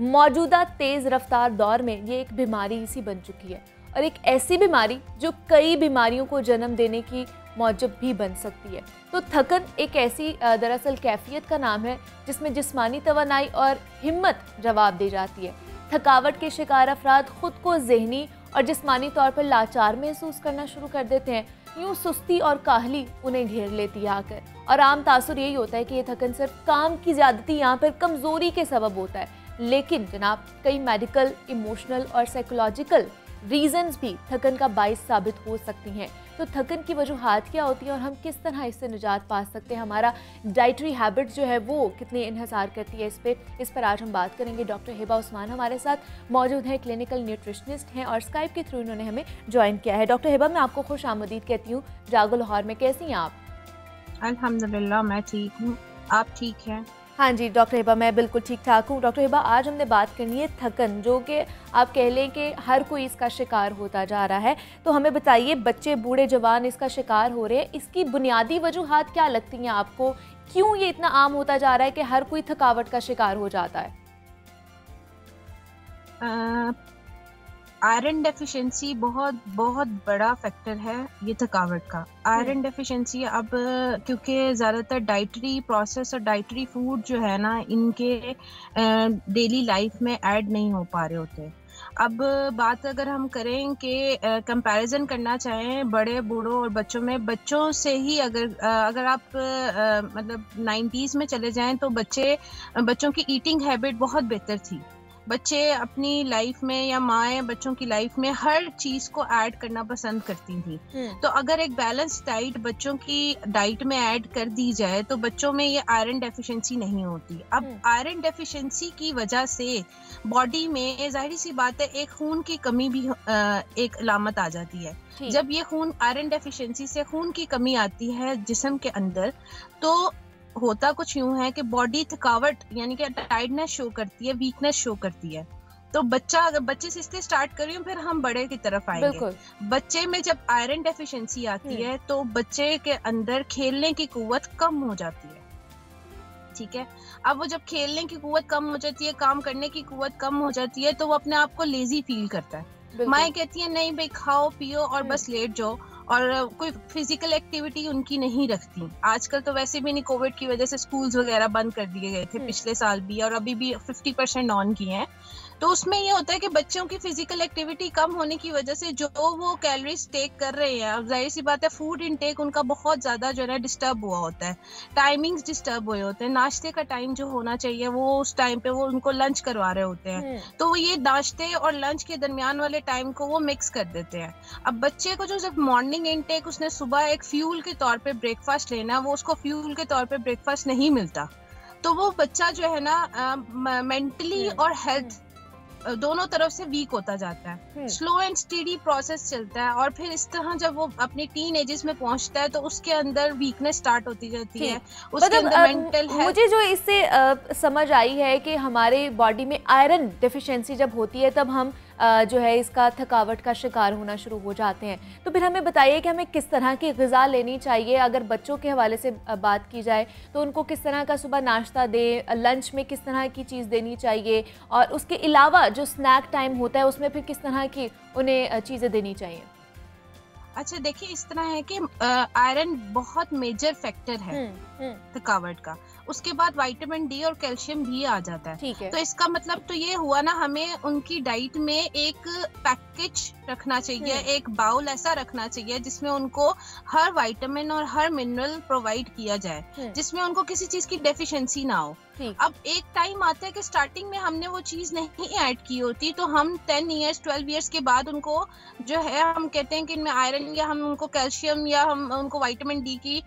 मौजूदा तेज़ रफ्तार दौर में ये एक बीमारी सी बन चुकी है, और एक ऐसी बीमारी जो कई बीमारियों को जन्म देने की मौजब भी बन सकती है। तो थकन एक ऐसी दरअसल कैफियत का नाम है जिसमें जिस्मानी तवानाई और हिम्मत जवाब दे जाती है। थकावट के शिकार अफराद खुद को ज़हनी और जिस्मानी तौर पर लाचार महसूस करना शुरू कर देते हैं। यूँ सुस्ती और काहली उन्हें घेर लेती है आकर, और आम तासुर यही होता है कि ये थकन सिर्फ काम की ज़्यादती या फिर कमज़ोरी के सबब होता है। लेकिन जनाब, कई मेडिकल, इमोशनल और साइकोलॉजिकल रीजंस भी थकन का बाइस साबित हो सकती हैं। तो थकन की वजूहात क्या होती हैं और हम किस तरह इससे निजात पा सकते हैं, हमारा डाइटरी हैबिट जो है वो कितनी इन्हिसार करती है, इस पर आज हम बात करेंगे। डॉक्टर हिबा उस्मान हमारे साथ मौजूद हैं, क्लिनिकल न्यूट्रिशनिस्ट हैं और स्काइप के थ्रू इन्होंने हमें ज्वाइन किया है। डॉक्टर हिबा, मैं आपको खुश आमदीद कहती हूँ जागो लाहौर में। कैसी हैं आप? अल्हम्दुलिल्लाह, मैं ठीक हूँ, आप ठीक हैं? हाँ जी डॉक्टर हिबा, मैं बिल्कुल ठीक ठाक हूँ। डॉक्टर हिबा, आज हमने बात करनी है थकन, जो कि आप कह लें कि हर कोई इसका शिकार होता जा रहा है। तो हमें बताइए, बच्चे, बूढ़े, जवान इसका शिकार हो रहे हैं, इसकी बुनियादी वजूहात क्या लगती हैं आपको? क्यों ये इतना आम होता जा रहा है कि हर कोई थकावट का शिकार हो जाता है? आयरन डेफिशिएंसी बहुत बहुत बड़ा फैक्टर है ये थकावट का। आयरन डेफिशिएंसी अब क्योंकि ज़्यादातर डाइटरी प्रोसेस और डाइटरी फूड जो है ना, इनके डेली लाइफ में ऐड नहीं हो पा रहे होते। अब बात अगर हम करें कि कंपैरिजन करना चाहें बड़े, बूढ़ों और बच्चों में, बच्चों से ही अगर आप मतलब 90s में चले जाएं तो बच्चों की ईटिंग हैबिट बहुत बेहतर थी। बच्चे अपनी लाइफ में या माएँ बच्चों की लाइफ में हर चीज को ऐड करना पसंद करती थी। तो अगर एक बैलेंस डाइट बच्चों की डाइट में ऐड कर दी जाए तो बच्चों में ये आयरन डेफिशिएंसी नहीं होती। अब आयरन डेफिशिएंसी की वजह से बॉडी में जाहिर सी बात है एक खून की कमी भी एक अलामत आ जाती है। जब ये खून आयरन डेफिशिएंसी से खून की कमी आती है जिस्म के अंदर, तो होता कुछ यूं है कि बॉडी थकावट यानी कि टायर्डनेस शो करती है, वीकनेस शो करती है। तो बच्चे से इसलिए स्टार्ट कर रही हूँ, फिर हम बड़े की तरफ आएंगे। बच्चे में जब आयरन डेफिशिएंसी आती है तो बच्चे के अंदर खेलने की कुव्वत कम हो जाती है। ठीक है, अब वो जब खेलने की कुव्वत कम हो जाती है, काम करने की कुव्वत कम हो जाती है, तो वो अपने आप को लेजी फील करता है। माएँ कहती है नहीं भाई खाओ पियो और बस लेट जाओ, और कोई फिजिकल एक्टिविटी उनकी नहीं रखती। आजकल तो वैसे भी नहीं, कोविड की वजह से स्कूल्स वगैरह बंद कर दिए गए थे पिछले साल भी, और अभी भी 50% ऑन किए हैं। तो उसमें ये होता है कि बच्चों की फिजिकल एक्टिविटी कम होने की वजह से जो वो कैलोरीज टेक कर रहे हैं, अब जाहिर सी बात है फूड इनटेक उनका बहुत ज्यादा जो है डिस्टर्ब हुआ होता है, टाइमिंग्स डिस्टर्ब हुए होते हैं। नाश्ते का टाइम जो होना चाहिए वो उस टाइम पे वो उनको लंच करवा रहे होते हैं, तो वो ये नाश्ते और लंच के दरमियान वाले टाइम को वो मिक्स कर देते हैं। अब बच्चे को जो जब मॉर्निंग इनटेक उसने सुबह एक फ्यूल के तौर पे ब्रेकफास्ट लेना, वो उसको फ्यूल के तौर पे ब्रेकफास्ट नहीं मिलता, तो वो बच्चा जो है ना मेंटली और हेल्थ दोनों तरफ से वीक होता जाता है। स्लो एंड स्टेडी प्रोसेस चलता है, और फिर इस तरह जब वो अपने टीन एजेस में पहुंचता है तो उसके अंदर वीकनेस स्टार्ट होती जाती है, उसके अंदर मेंटल हेल्थ। मुझे जो इससे समझ आई है कि हमारे बॉडी में आयरन डेफिशिएंसी जब होती है तब हम जो है इसका थकावट का शिकार होना शुरू हो जाते हैं। तो फिर हमें बताइए कि हमें किस तरह की ग़िज़ा लेनी चाहिए। अगर बच्चों के हवाले से बात की जाए तो उनको किस तरह का सुबह नाश्ता दें, लंच में किस तरह की चीज़ देनी चाहिए, और उसके अलावा जो स्नैक टाइम होता है उसमें फिर किस तरह की उन्हें चीज़ें देनी चाहिए? अच्छा देखिए, इस तरह है कि आयरन बहुत मेजर फैक्टर है थकावट का। उसके बाद विटामिन डी और कैल्शियम भी आ जाता है। तो इसका मतलब तो ये हुआ ना, हमें उनकी डाइट में एक पैकेज रखना चाहिए, एक बाउल ऐसा रखना चाहिए जिसमें उनको हर विटामिन और हर मिनरल प्रोवाइड किया जाए, जिसमें उनको किसी चीज की डेफिशिएंसी ना हो। अब एक टाइम आता है कि स्टार्टिंग में हमने वो चीज नहीं ऐड की होती, तो हम 10 इयर्स 12 इयर्स के बाद उनको जो है हम कहते हैं कि इनमें आयरन या हम उनको कैल्शियम या हम उनको विटामिन डी की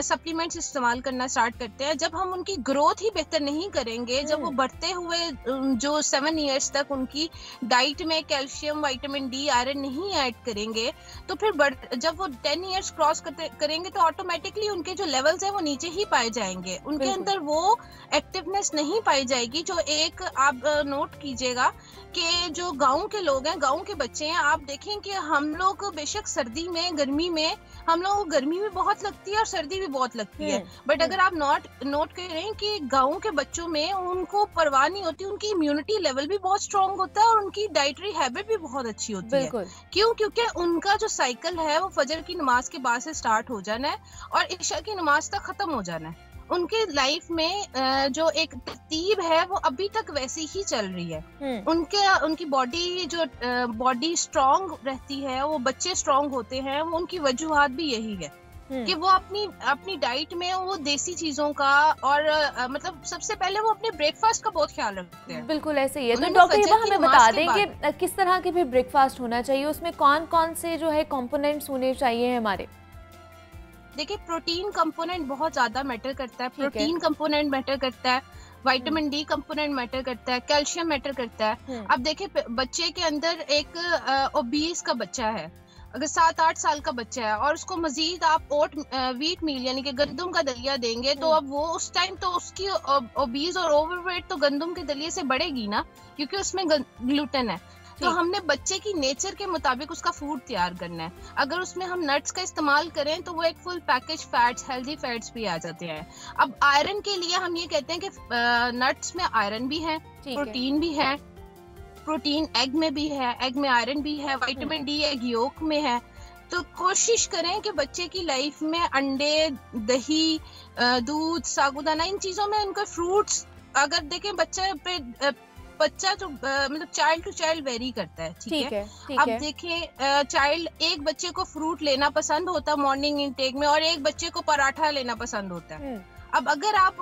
सप्लीमेंट्स इस्तेमाल करना स्टार्ट करते हैं। जब हम उनकी ग्रोथ ही बेहतर नहीं करेंगे, जब वो बढ़ते हुए जो 7 इयर्स तक उनकी डाइट में कैल्शियम, विटामिन डी, आयरन नहीं ऐड करेंगे, तो फिर जब वो 10 इयर्स क्रॉस करेंगे तो ऑटोमेटिकली उनके जो लेवल्स है वो नीचे ही पाए जाएंगे। उनके अंदर वो एक्टिवनेस नहीं पाई जाएगी। जो एक आप नोट कीजिएगा कि जो गांव के लोग हैं, गांव के बच्चे हैं, आप देखें कि हम लोग बेशक सर्दी में, गर्मी में, हम लोगों को गर्मी भी बहुत लगती है और सर्दी भी बहुत लगती है, बट अगर आप नोट करें कि गांव के बच्चों में उनको परवाह नहीं होती, उनकी इम्यूनिटी लेवल भी बहुत स्ट्रांग होता है और उनकी डाइटरी हैबिट भी बहुत अच्छी होती है। क्यों? क्योंकि उनका जो साइकिल है वो फजर की नमाज के बाद से स्टार्ट हो जाना है और इशा की नमाज तक खत्म हो जाना है। उनके लाइफ में जो एक तरतीब है वो अभी तक वैसी ही चल रही है। उनकी बॉडी स्ट्रांग रहती है, वो बच्चे स्ट्रांग होते हैं, वो उनकी वजूहात भी यही है कि वो अपनी डाइट में वो देसी चीजों का और मतलब सबसे पहले वो अपने ब्रेकफास्ट का बहुत ख्याल रखते हैं। बिल्कुल ऐसे ही है। तो डॉक्टर हिबा हमें बता दें कि किस तरह के भी ब्रेकफास्ट होना चाहिए, उसमें कौन कौन से जो है कंपोनेंट्स होने चाहिए हमारे? देखिए, प्रोटीन कंपोनेंट बहुत ज्यादा मैटर करता है, प्रोटीन कंपोनेंट मैटर करता है, विटामिन डी कंपोनेंट मैटर करता है, कैल्शियम मैटर करता है। अब देखिए, बच्चे के अंदर एक ओबीस का बच्चा है, अगर 7-8 साल का बच्चा है और उसको मजीद आप व्हीट मील यानी कि गंदम का दलिया देंगे, तो अब वो उस टाइम तो उसकी ओबीस और ओवरवेट तो गंदम के दलिए से बढ़ेगी ना, क्योंकि उसमें ग्लूटेन है। तो हमने बच्चे की नेचर के मुताबिक उसका फूड तैयार करना है। अगर उसमें हम नट्स का इस्तेमाल करें तो वो एक full package fats, healthy fats भी आ जाते हैं। अब आयरन के लिए हम ये कहते हैं कि नट्स में आयरन भी है, प्रोटीन भी है, प्रोटीन एग में भी है, एग में आयरन भी है, विटामिन डी एग योक में है। तो कोशिश करें कि बच्चे की लाइफ में अंडे, दही, दूध, साबूदाना, इन चीजों में उनको फ्रूट्स, अगर देखें बच्चा जो मतलब चाइल्ड टू चाइल्ड वेरी करता है, ठीक है? अब देखें, चाइल्ड एक बच्चे को फ्रूट लेना पसंद होता है मॉर्निंग इनटेक में और एक बच्चे को पराठा लेना पसंद होता है। अब अगर आप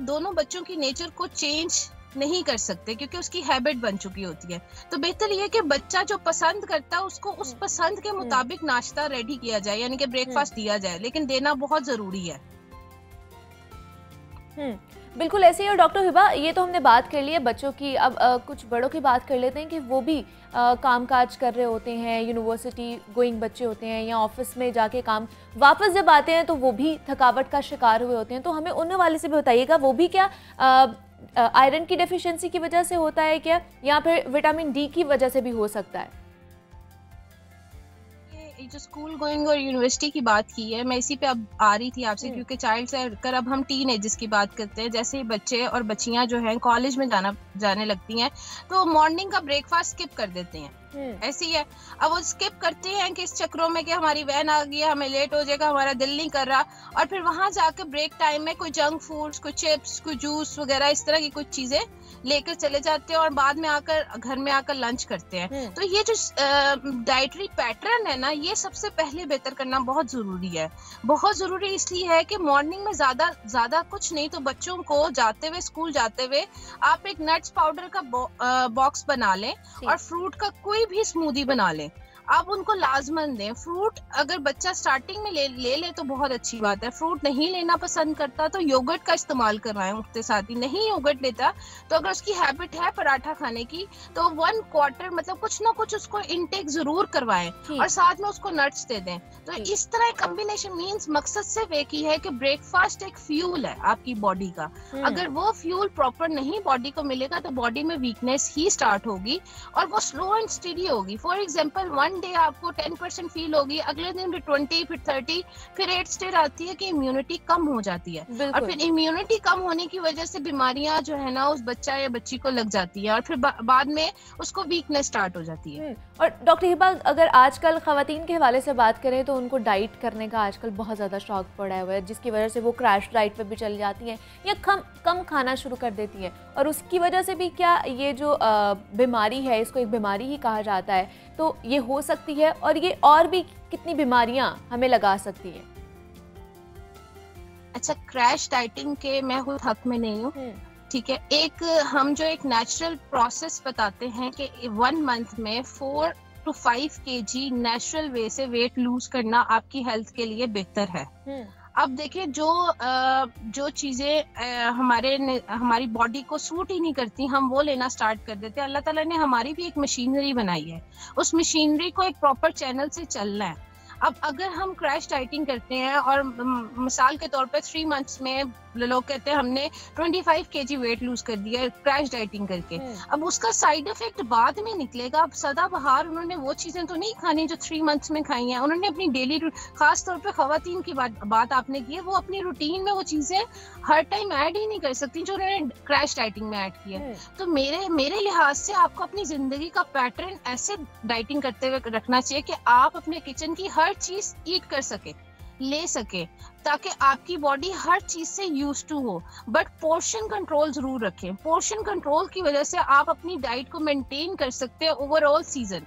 दोनों बच्चों की नेचर को चेंज नहीं कर सकते क्योंकि उसकी हैबिट बन चुकी होती है, तो बेहतर ये है कि बच्चा जो पसंद करता है उसको उस पसंद के मुताबिक नाश्ता रेडी किया जाए, यानी कि ब्रेकफास्ट दिया जाए, लेकिन देना बहुत जरूरी है। बिल्कुल ऐसे ही। और डॉक्टर हिबा, ये तो हमने बात कर ली है बच्चों की, अब कुछ बड़ों की बात कर लेते हैं कि वो भी कामकाज कर रहे होते हैं, यूनिवर्सिटी गोइंग बच्चे होते हैं या ऑफिस में जाके काम, वापस जब आते हैं तो वो भी थकावट का शिकार हुए होते हैं। तो हमें उन वाले से भी बताइएगा, वो भी क्या आयरन की डेफिशिएंसी की वजह से होता है क्या, या फिर विटामिन डी की वजह से भी हो सकता है? जो स्कूल गोइंग और यूनिवर्सिटी की बात की है, मैं इसी पे अब आ रही थी आपसे, क्योंकि चाइल्ड से हटकर अब हम टीन एजेस की बात करते हैं। जैसे ही बच्चे और बच्चियां जो हैं कॉलेज में जाने लगती हैं, तो मॉर्निंग का ब्रेकफास्ट स्किप कर देते हैं। ऐसी है, अब वो स्किप करते हैं कि इस चक्रों में कि हमारी वैन आ गई है, हमें लेट हो जाएगा, हमारा दिल नहीं कर रहा, और फिर वहां जाकर ब्रेक टाइम में कोई जंक फूड्स, कोई चिप्स, कोई जूस वगैरह इस तरह की कुछ चीजें लेकर चले जाते हैं और बाद में आकर घर में आकर लंच करते हैं। तो ये जो डाइटरी पैटर्न है ना, ये सबसे पहले बेहतर करना बहुत जरूरी है। बहुत जरूरी इसलिए है कि मॉर्निंग में ज्यादा कुछ नहीं तो बच्चों को स्कूल जाते हुए आप एक नट्स पाउडर का बॉक्स बना लें और फ्रूट का कोई भी स्मूदी बना लें। आप उनको लाजमन दें। फ्रूट अगर बच्चा स्टार्टिंग में ले तो बहुत अच्छी बात है। फ्रूट नहीं लेना पसंद करता तो योगर्ट का इस्तेमाल करवाएं उठते साथ ही। नहीं योगर्ट लेता तो अगर उसकी हैबिट है पराठा खाने की तो 1/4 मतलब कुछ ना कुछ उसको इनटेक जरूर करवाएं और साथ में उसको नट्स दे दें। तो इस तरह कॉम्बिनेशन मींस मकसद सिर्फ एक ही है कि ब्रेकफास्ट एक फ्यूल है आपकी बॉडी का। अगर वो फ्यूल प्रॉपर नहीं बॉडी को मिलेगा तो बॉडी में वीकनेस ही स्टार्ट होगी और वो स्लो एंड स्टडी होगी। फॉर एग्जाम्पल वन डे आपको 10% फील होगी, अगले दिन फिर 20, फिर 30, फिर 8 स्टेज आती है कि इम्यूनिटी कम हो जाती है और फिर इम्यूनिटी कम होने की वजह से बीमारियां जो है ना उस बच्चा या बच्ची को लग जाती है और फिर बाद में उसको वीकनेस स्टार्ट हो जाती है। और डॉक्टर हिबा अगर आजकल खवातीन के हवाले से बात करें तो उनको डाइट करने का आजकल बहुत ज़्यादा शौक पड़ा हुआ है जिसकी वजह से वो क्रैश डाइट पे भी चली जाती हैं या कम खाना शुरू कर देती हैं और उसकी वजह से भी क्या ये जो बीमारी है इसको एक बीमारी ही कहा जाता है तो ये हो सकती है और ये और भी कितनी बीमारियां हमें लगा सकती है। अच्छा, क्रैश डाइटिंग के मैं खुद हक में नहीं हूँ, ठीक है। हम जो एक नेचुरल प्रोसेस बताते हैं कि 1 मंथ में 4 to 5 kg नेचुरल वे से वेट लूज करना आपकी हेल्थ के लिए बेहतर है। अब देखिए जो चीजें हमारी बॉडी को सूट ही नहीं करती हम वो लेना स्टार्ट कर देते हैं। अल्लाह ताला ने हमारी भी एक मशीनरी बनाई है, उस मशीनरी को एक प्रॉपर चैनल से चलना है। अब अगर हम क्रैश डाइटिंग करते हैं और मिसाल के तौर पे 3 मंथ्स में लोग कहते हैं हमने 25 kg वेट लूज कर दिया क्रैश डाइटिंग करके। अब उसका साइड इफेक्ट बाद में निकलेगा। अब सदाबहार उन्होंने वो चीजें तो नहीं खानी जो 3 मंथ्स में खाई हैं, उन्होंने अपनी डेली, खास तौर पे खवातीन की बात आपने की है, वो अपनी रूटीन में वो चीजें हर टाइम ऐड ही नहीं कर सकती जो उन्होंने क्रैश डाइटिंग में ऐड किया। तो मेरे लिहाज से आपको अपनी जिंदगी का पैटर्न ऐसे डाइटिंग करते हुए रखना चाहिए कि आप अपने किचन की हर चीज ईट कर सके, ले सके, ताकि आपकी बॉडी हर चीज से यूज टू हो। बट पोर्शन कंट्रोल जरूर रखें। पोर्शन कंट्रोल की वजह से आप अपनी डाइट को मेंटेन कर सकते हैं ओवरऑल सीजन।